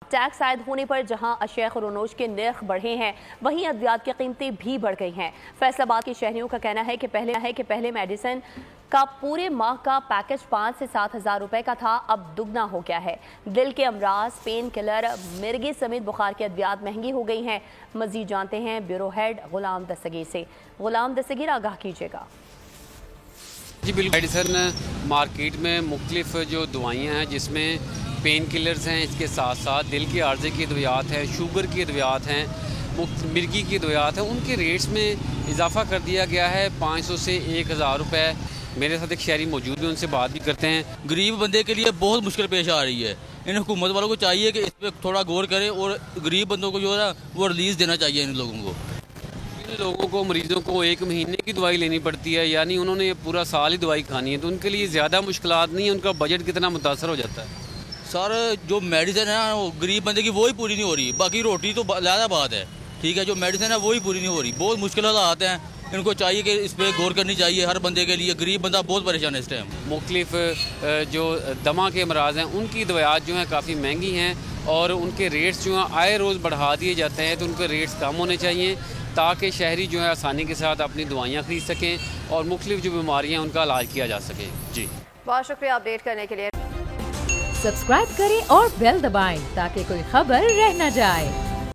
Tax आयद होने पर जहां अशिया खुरोनोश के नर्ख बढ़े हैं, वहीं अद्वियात की कीमतें भी बढ़ गई हैं। फैसलाबाद के शहरियों का कहना है कि पहले मेडिसिन का पूरे माह का पैकेज 5 से 7 हज़ार रुपए का था, अब दुगना हो गया है। दिल के अमराज, पेन किलर, मिर्गी समेत बुखार की अद्वियात महंगी हो गई हैं। मजीद जानते हैं ब्यूरो हेड गुलाम दस्तगीर से। गुलाम दस्तगीर, आगाह कीजिएगा। जी बिल्कुल, मेडिसन मार्केट में मुख्तलिफ जो दवाइयाँ हैं, जिसमें पेन किलर्स हैं, इसके साथ साथ दिल के आर्जे की अद्वियात हैं, शुगर की अद्वियात हैं, मिर्गी की अद्वियात हैं, उनके रेट्स में इजाफा कर दिया गया है 500 से 1000 रुपये। मेरे साथ एक शहरी मौजूद है, उनसे बात भी करते हैं। गरीब बंदे के लिए बहुत मुश्किल पेश आ रही है। इन हुकूमत वालों को चाहिए कि इस पर थोड़ा गौर करें और गरीब बंदों को जो है वो रिलीज़ देना चाहिए। इन लोगों को मरीजों को 1 महीने की दवाई लेनी पड़ती है, यानी उन्होंने पूरा साल ही दवाई खानी है, तो उनके लिए ज़्यादा मुश्किलात नहीं है। उनका बजट कितना मुतासर हो जाता है? सर, जो मेडिसिन है वो गरीब बंदे की वो ही पूरी नहीं हो रही, बाकी रोटी तो ज़्यादा बात है, ठीक है। जो मेडिसिन है वो ही पूरी नहीं हो रही, बहुत मुश्किल हालात हैं। इनको चाहिए कि इस पर गौर करनी चाहिए हर बंदे के लिए। गरीब बंदा बहुत परेशान है इस टाइम। मुख्तलिफ जो दमा के अमराज हैं, उनकी दवायात जो हैं काफ़ी महंगी हैं और उनके रेट्स जो हैं आए रोज़ बढ़ा दिए जाते हैं, तो उनके रेट्स कम होने चाहिए ताकि शहरी जो है आसानी के साथ अपनी दवाइयाँ खरीद सकें और मुख्तलिफ जो बीमारियाँ उनका इलाज किया जा सके। जी बहुत शुक्रिया अपडेट करने के लिए। सब्सक्राइब करें और बेल दबाएं ताकि कोई खबर रह न जाए।